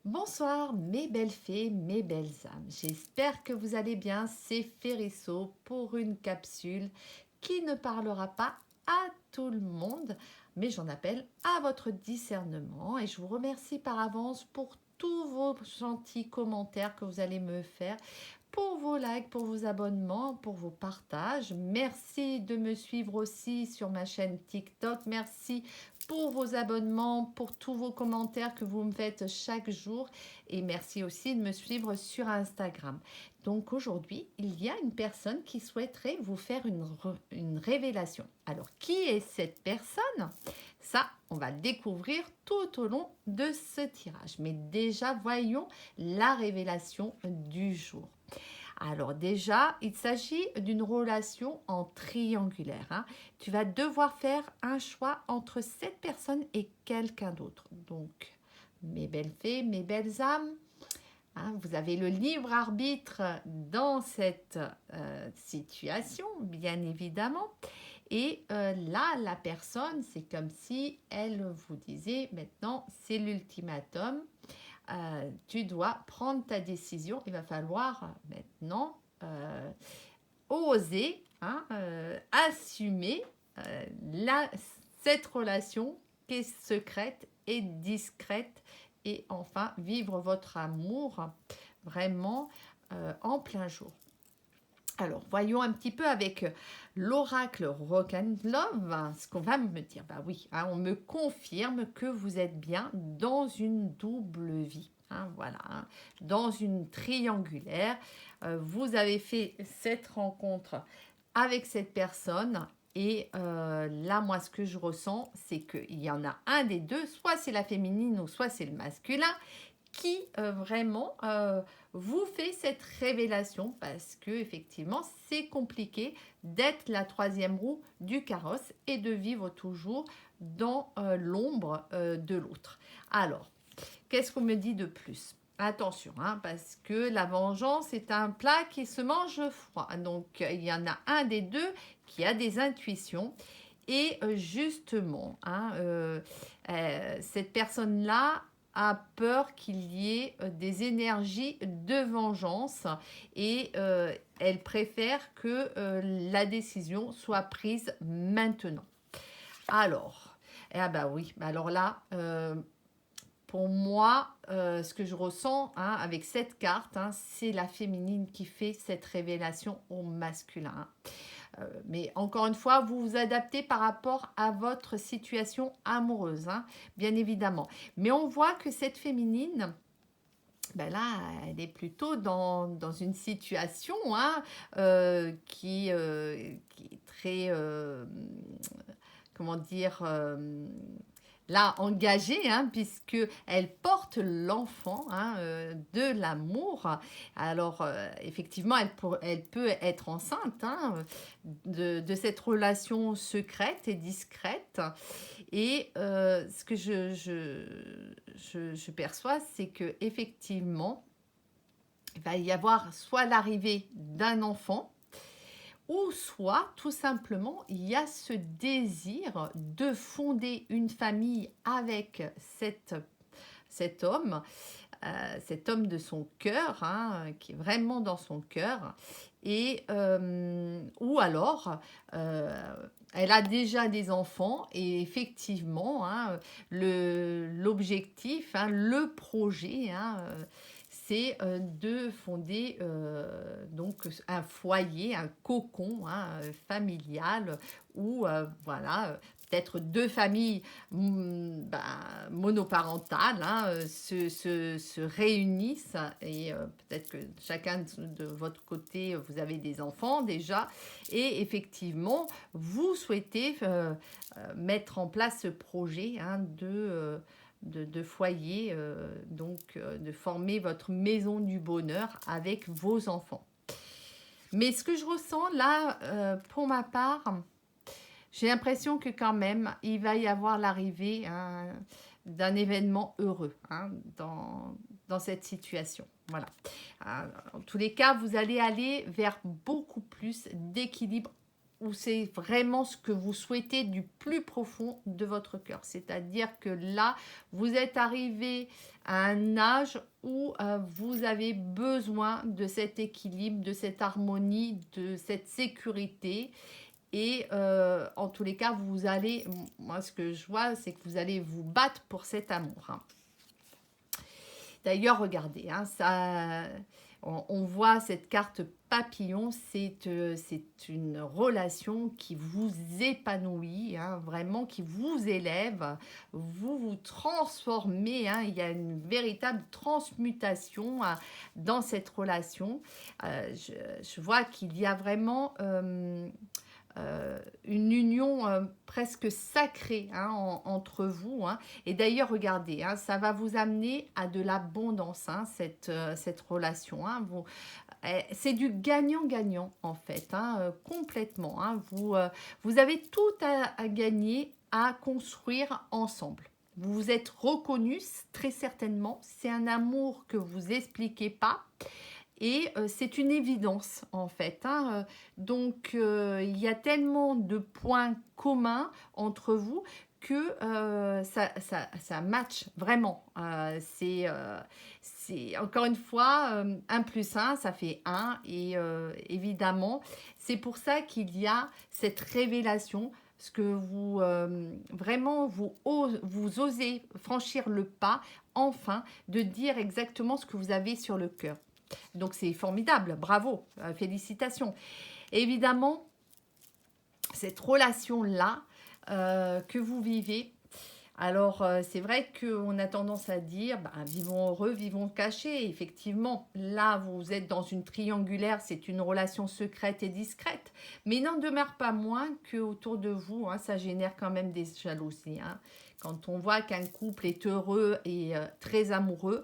Bonsoir mes belles fées, mes belles âmes. J'espère que vous allez bien. C'est Férisso pour une capsule qui ne parlera pas à tout le monde, mais j'en appelle à votre discernement et je vous remercie par avance pour tous vos gentils commentaires que vous allez me faire, pour vos likes, pour vos abonnements, pour vos partages. Merci de me suivre aussi sur ma chaîne TikTok. Merci pour vos abonnements, pour tous vos commentaires que vous me faites chaque jour. Et merci aussi de me suivre sur Instagram. Donc aujourd'hui, il y a une personne qui souhaiterait vous faire une révélation. Alors, qui est cette personne? Ça, on va le découvrir tout au long de ce tirage. Mais déjà, voyons la révélation du jour. Alors déjà, il s'agit d'une relation en triangulaire, hein. Tu vas devoir faire un choix entre cette personne et quelqu'un d'autre. Donc, mes belles fées, mes belles âmes, hein, vous avez le libre arbitre dans cette situation, bien évidemment. Et là, la personne, c'est comme si elle vous disait, maintenant, c'est l'ultimatum. Tu dois prendre ta décision. Il va falloir maintenant oser, hein, assumer la, cette relation qui est secrète et discrète et enfin vivre votre amour vraiment en plein jour. Alors, voyons un petit peu avec l'oracle Rock and Love, hein, ce qu'on va me dire. Bah oui, hein, on me confirme que vous êtes bien dans une double vie. Hein, voilà, hein, dans une triangulaire. Vous avez fait cette rencontre avec cette personne. Et là, moi, ce que je ressens, c'est qu'il y en a un des deux, soit c'est la féminine ou soit c'est le masculin, qui vraiment vous fait cette révélation parce que effectivement c'est compliqué d'être la troisième roue du carrosse et de vivre toujours dans l'ombre de l'autre. Alors, qu'est-ce qu'on me dit de plus? Attention, hein, parce que la vengeance est un plat qui se mange froid. Donc, il y en a un des deux qui a des intuitions. Et justement, hein, cette personne-là a peur qu'il y ait des énergies de vengeance et elle préfère que la décision soit prise maintenant. Alors, eh ben oui, alors là, pour moi, ce que je ressens hein, avec cette carte, hein, c'est la féminine qui fait cette révélation au masculin. Mais encore une fois, vous vous adaptez par rapport à votre situation amoureuse, hein, bien évidemment. Mais on voit que cette féminine, ben là, elle est plutôt dans une situation hein, qui est très, comment dire, là engagée, hein, puisque elle porte l'enfant hein, de l'amour. Alors effectivement, elle peut être enceinte hein, de cette relation secrète et discrète. Et ce que je perçois, c'est que effectivement, il va y avoir soit l'arrivée d'un enfant ou soit, tout simplement, il y a ce désir de fonder une famille avec cet homme de son cœur, hein, qui est vraiment dans son cœur, et ou alors elle a déjà des enfants et effectivement, hein, l'objectif, hein, le projet, hein, c'est de fonder donc un foyer, un cocon hein, familial où voilà peut-être deux familles monoparentales hein, se réunissent et peut-être que chacun de votre côté vous avez des enfants déjà et effectivement vous souhaitez mettre en place ce projet hein, de foyer, donc de former votre maison du bonheur avec vos enfants. Mais ce que je ressens là, pour ma part, j'ai l'impression que quand même, il va y avoir l'arrivée hein, d'un événement heureux hein, dans cette situation. Voilà. En tous les cas, vous allez aller vers beaucoup plus d'équilibre où c'est vraiment ce que vous souhaitez du plus profond de votre cœur. C'est-à-dire que là, vous êtes arrivé à un âge où vous avez besoin de cet équilibre, de cette harmonie, de cette sécurité. Et en tous les cas, vous allez, moi ce que je vois, c'est que vous allez vous battre pour cet amour, hein. D'ailleurs, regardez, hein, ça, on voit cette carte papillon, c'est une relation qui vous épanouit, hein, vraiment qui vous élève, vous vous transformez, hein, il y a une véritable transmutation dans cette relation. Je vois qu'il y a vraiment une union presque sacrée, hein, entre vous, hein. Et d'ailleurs, regardez, hein, ça va vous amener à de l'abondance, hein, cette relation, hein. C'est du gagnant-gagnant en fait, hein, complètement, hein. Vous avez tout à gagner à construire ensemble. Vous vous êtes reconnus très certainement. C'est un amour que vous expliquez pas. Et c'est une évidence en fait, hein. Donc il y a tellement de points communs entre vous que ça match vraiment. C'est encore une fois 1 plus 1, ça fait 1. Et évidemment, c'est pour ça qu'il y a cette révélation. Ce que vous vraiment vous osez franchir le pas, enfin, de dire exactement ce que vous avez sur le cœur. Donc c'est formidable, bravo, félicitations. Et évidemment, cette relation-là que vous vivez, alors c'est vrai qu'on a tendance à dire, bah, vivons heureux, vivons cachés. Effectivement, là vous êtes dans une triangulaire, c'est une relation secrète et discrète. Mais il n'en demeure pas moins qu'autour de vous, hein, ça génère quand même des jalousies, hein. Quand on voit qu'un couple est heureux et très amoureux,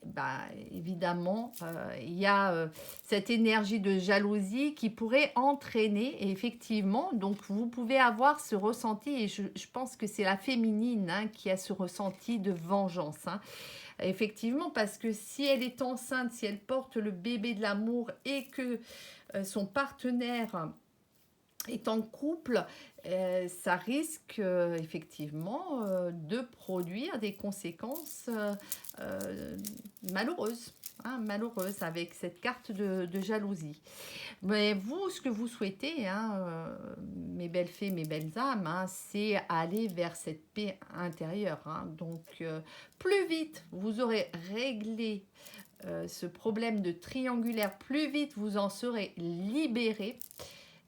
bah, évidemment, il y a cette énergie de jalousie qui pourrait entraîner, et effectivement, donc vous pouvez avoir ce ressenti, et je pense que c'est la féminine, hein, qui a ce ressenti de vengeance, hein. Effectivement, parce que si elle est enceinte, si elle porte le bébé de l'amour et que son partenaire est en couple, ça risque effectivement de produire des conséquences malheureuses, hein, malheureuses avec cette carte de jalousie. Mais vous, ce que vous souhaitez, hein, mes belles fées, mes belles âmes, hein, c'est aller vers cette paix intérieure, hein. Donc, plus vite vous aurez réglé ce problème de triangulaire, plus vite vous en serez libéré.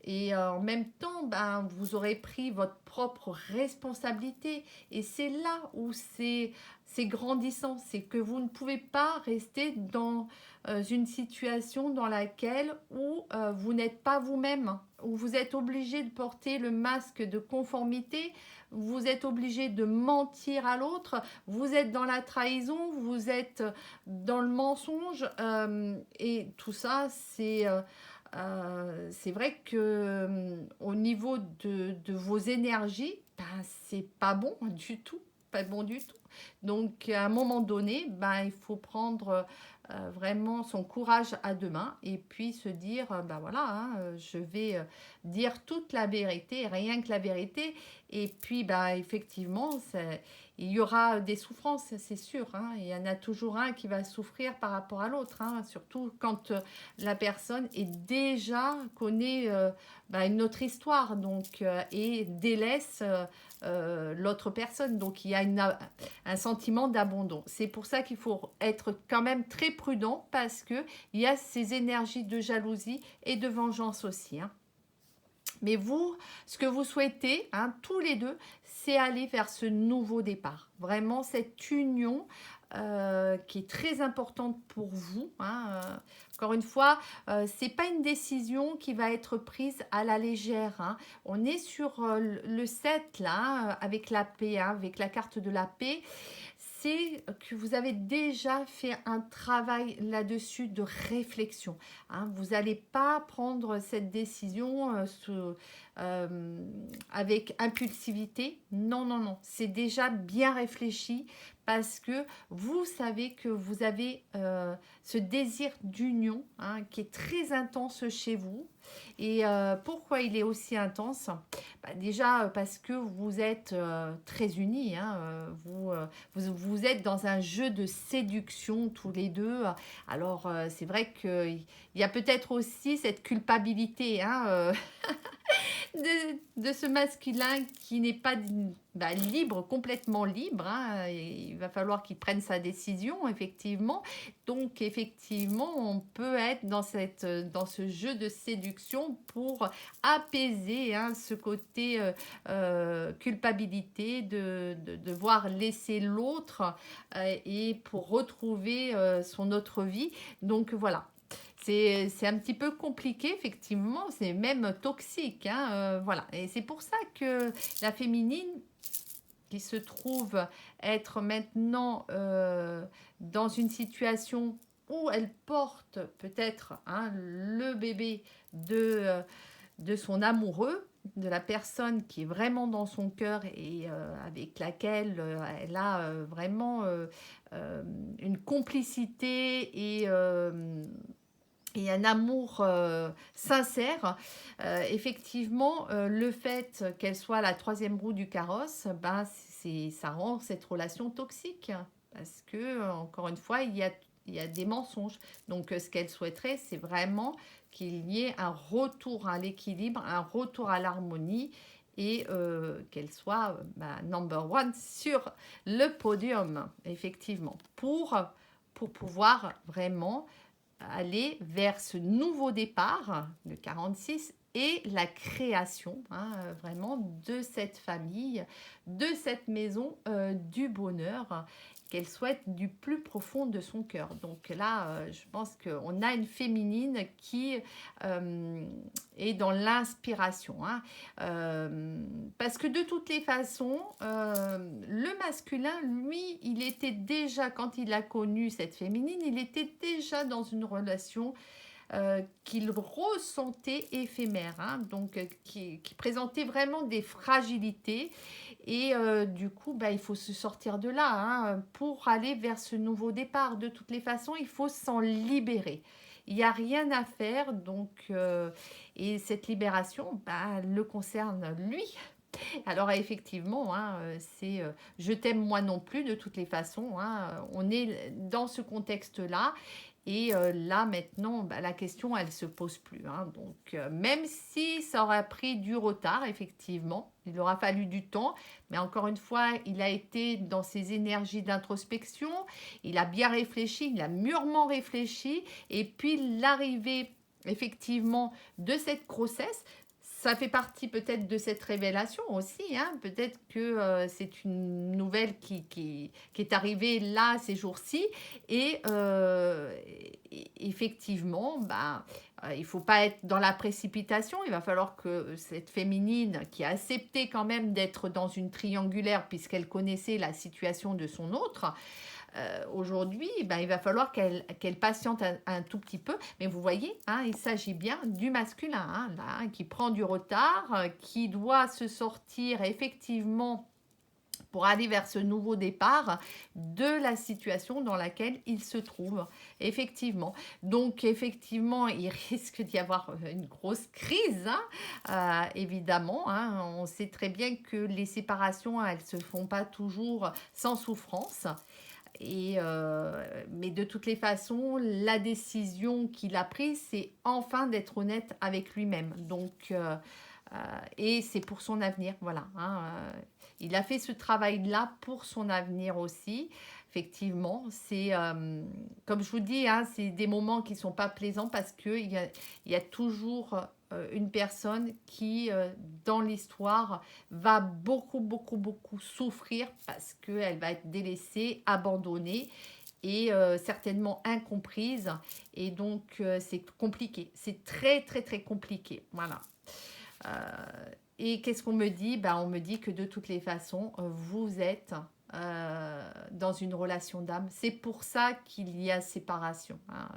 Et en même temps, ben, vous aurez pris votre propre responsabilité. Et c'est là où c'est grandissant. C'est que vous ne pouvez pas rester dans une situation dans laquelle où, vous n'êtes pas vous-même, où vous êtes obligé de porter le masque de conformité, vous êtes obligé de mentir à l'autre, vous êtes dans la trahison, vous êtes dans le mensonge. Et tout ça, c'est vrai que au niveau de vos énergies, ben, c'est pas bon du tout, pas bon du tout. Donc à un moment donné, ben, il faut prendre vraiment son courage à deux mains et puis se dire, ben voilà, hein, je vais dire toute la vérité, rien que la vérité. Et puis ben, effectivement, il y aura des souffrances, c'est sûr, hein. Il y en a toujours un qui va souffrir par rapport à l'autre, hein, surtout quand la personne est déjà connaît ben, une autre histoire, donc et délaisse l'autre personne. Donc il y a un sentiment d'abandon. C'est pour ça qu'il faut être quand même très prudent parce que il y a ces énergies de jalousie et de vengeance aussi, hein. Mais vous, ce que vous souhaitez, hein, tous les deux, c'est aller vers ce nouveau départ. Vraiment cette union qui est très importante pour vous, hein. Encore une fois, c'est pas une décision qui va être prise à la légère, hein. On est sur le 7 là, hein, avec la paix, hein, avec la carte de la paix. C'est que vous avez déjà fait un travail là-dessus de réflexion, hein. Vous n'allez pas prendre cette décision avec impulsivité. Non, non, non. C'est déjà bien réfléchi parce que vous savez que vous avez ce désir d'union hein, qui est très intense chez vous. Et pourquoi il est aussi intense? Bah, déjà parce que vous êtes très unis. Hein, vous êtes dans un jeu de séduction tous les deux. Alors c'est vrai qu'il y a peut-être aussi cette culpabilité. Hein, de ce masculin qui n'est pas libre, complètement libre. Hein. Il va falloir qu'il prenne sa décision, effectivement. Donc, effectivement, on peut être dans ce jeu de séduction pour apaiser hein, ce côté culpabilité de devoir laisser l'autre et pour retrouver son autre vie. Donc, voilà. C'est un petit peu compliqué, effectivement, c'est même toxique. Hein, voilà. Et c'est pour ça que la féminine, qui se trouve être maintenant dans une situation où elle porte peut-être hein, le bébé de son amoureux, de la personne qui est vraiment dans son cœur et avec laquelle elle a vraiment une complicité et un amour sincère, effectivement, le fait qu'elle soit la troisième roue du carrosse, ben, ça rend cette relation toxique. Parce que, encore une fois, il y a des mensonges. Donc, ce qu'elle souhaiterait, c'est vraiment qu'il y ait un retour à l'équilibre, un retour à l'harmonie et qu'elle soit number one sur le podium, effectivement, pour pouvoir vraiment aller vers ce nouveau départ, le 46, et la création hein, vraiment de cette famille, de cette maison du bonheur qu'elle souhaite du plus profond de son cœur. Donc là, je pense qu'on a une féminine qui est dans l'inspiration. Hein. Parce que de toutes les façons, le masculin, lui, il était déjà, quand il a connu cette féminine, il était déjà dans une relation qu'il ressentait éphémère, hein, donc qui présentait vraiment des fragilités et du coup il faut se sortir de là hein, pour aller vers ce nouveau départ. De toutes les façons, il faut s'en libérer. Il n'y a rien à faire, donc et cette libération le concerne lui. Alors effectivement, hein, c'est je t'aime moi non plus de toutes les façons. Hein, on est dans ce contexte-là. Et là, maintenant, la question, elle ne se pose plus. Hein. Donc, même si ça aurait pris du retard, effectivement, il aura fallu du temps. Mais encore une fois, il a été dans ses énergies d'introspection. Il a bien réfléchi, il a mûrement réfléchi. Et puis, l'arrivée, effectivement, de cette grossesse, ça fait partie peut-être de cette révélation aussi. Hein. Peut-être que c'est une nouvelle qui est arrivée là, ces jours-ci. Et effectivement, il ne faut pas être dans la précipitation. Il va falloir que cette féminine qui a accepté quand même d'être dans une triangulaire puisqu'elle connaissait la situation de son autre, aujourd'hui, il va falloir qu'elle patiente un tout petit peu. Mais vous voyez, hein, il s'agit bien du masculin, hein, là, qui prend du retard, qui doit se sortir effectivement pour aller vers ce nouveau départ de la situation dans laquelle il se trouve, effectivement. Donc, effectivement, il risque d'y avoir une grosse crise, hein, évidemment. Hein. On sait très bien que les séparations, elles ne se font pas toujours sans souffrance. Mais de toutes les façons, la décision qu'il a prise, c'est enfin d'être honnête avec lui-même. Donc, et c'est pour son avenir, voilà. Hein, il a fait ce travail-là pour son avenir aussi. Effectivement, c'est comme je vous dis, hein, c'est des moments qui ne sont pas plaisants parce qu'il y a toujours une personne qui, dans l'histoire, va beaucoup, beaucoup, beaucoup souffrir parce qu'elle va être délaissée, abandonnée et certainement incomprise. Et donc, c'est compliqué. C'est très, très, très compliqué. Voilà. Et qu'est-ce qu'on me dit? On me dit que de toutes les façons, vous êtes dans une relation d'âme. C'est pour ça qu'il y a séparation. Hein.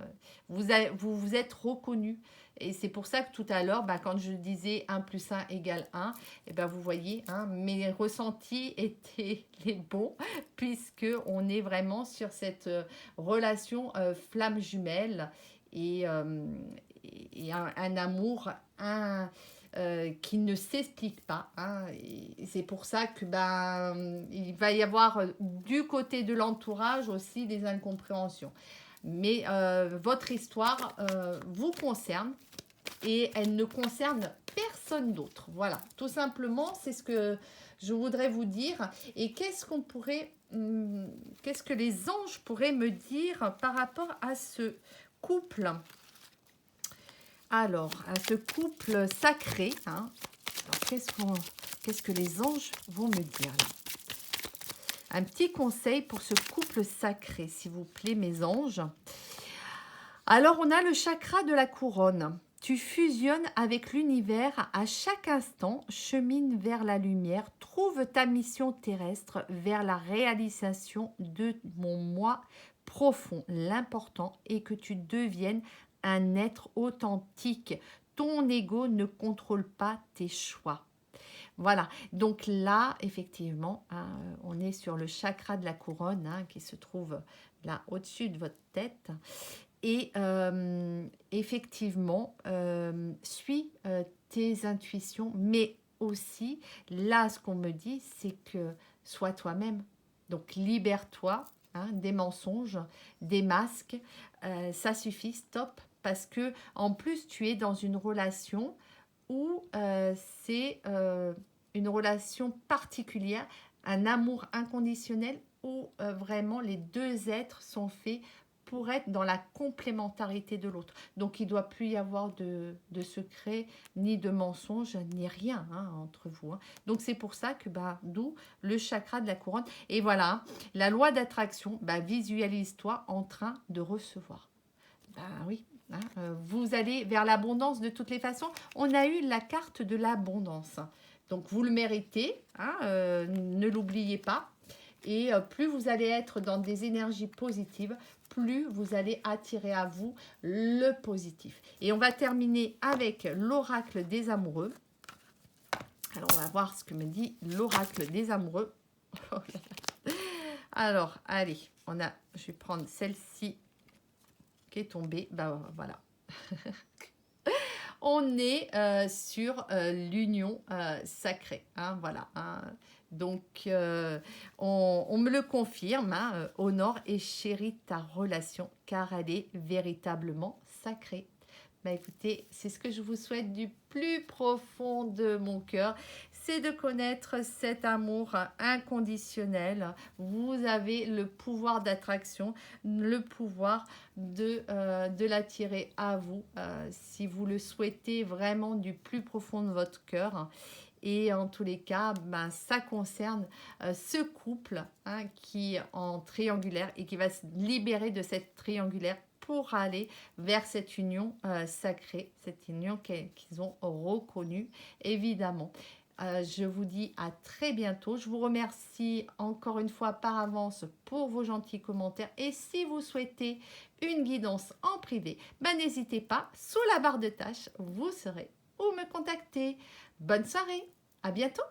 Vous vous êtes reconnus. Et c'est pour ça que tout à l'heure, bah, quand je disais 1 plus 1 égale 1, et ben vous voyez, hein, mes ressentis étaient les bons, puisque on est vraiment sur cette relation flamme jumelle et, un amour qui ne s'explique pas. Hein, et c'est pour ça que il va y avoir du côté de l'entourage aussi des incompréhensions. Mais votre histoire vous concerne et elle ne concerne personne d'autre. Voilà, tout simplement, c'est ce que je voudrais vous dire. Et qu'est-ce que les anges pourraient me dire par rapport à ce couple? Alors, à ce couple sacré, hein. Alors, qu'est-ce que les anges vont me dire là? Un petit conseil pour ce couple sacré, s'il vous plaît, mes anges. Alors, on a le chakra de la couronne. Tu fusionnes avec l'univers à chaque instant, chemine vers la lumière, trouve ta mission terrestre vers la réalisation de mon moi profond. L'important est que tu deviennes un être authentique. Ton ego ne contrôle pas tes choix. Voilà, donc là, effectivement, hein, on est sur le chakra de la couronne hein, qui se trouve là au-dessus de votre tête. Et effectivement, suis tes intuitions, mais aussi, là, ce qu'on me dit, c'est que sois toi-même. Donc, libère-toi hein, des mensonges, des masques. Ça suffit, stop. Parce que en plus, tu es dans une relation où c'est une relation particulière, un amour inconditionnel où vraiment les deux êtres sont faits pour être dans la complémentarité de l'autre. Donc, il ne doit plus y avoir de secrets, ni de mensonges, ni rien hein, entre vous. Hein. Donc, c'est pour ça que, d'où le chakra de la couronne. Et voilà, la loi d'attraction, visualise-toi en train de recevoir. Oui, hein, vous allez vers l'abondance de toutes les façons. On a eu la carte de l'abondance. Donc, vous le méritez, hein, ne l'oubliez pas. Et plus vous allez être dans des énergies positives, plus vous allez attirer à vous le positif. Et on va terminer avec l'oracle des amoureux. Alors, on va voir ce que me dit l'oracle des amoureux. Alors, allez, je vais prendre celle-ci qui est tombée. Voilà. On est sur l'union sacrée. Hein, voilà. Hein. Donc, on me le confirme, hein, honore et chéris ta relation car elle est véritablement sacrée. Écoutez, c'est ce que je vous souhaite du plus profond de mon cœur, c'est de connaître cet amour inconditionnel. Vous avez le pouvoir d'attraction, le pouvoir de l'attirer à vous si vous le souhaitez vraiment du plus profond de votre cœur. Et en tous les cas, ça concerne ce couple hein, qui est en triangulaire et qui va se libérer de cette triangulaire pour aller vers cette union sacrée, cette union qu'ils ont reconnue, évidemment. Je vous dis à très bientôt. Je vous remercie encore une fois par avance pour vos gentils commentaires. Et si vous souhaitez une guidance en privé, n'hésitez pas, sous la barre de tâches, vous saurez où me contacter. Bonne soirée, à bientôt.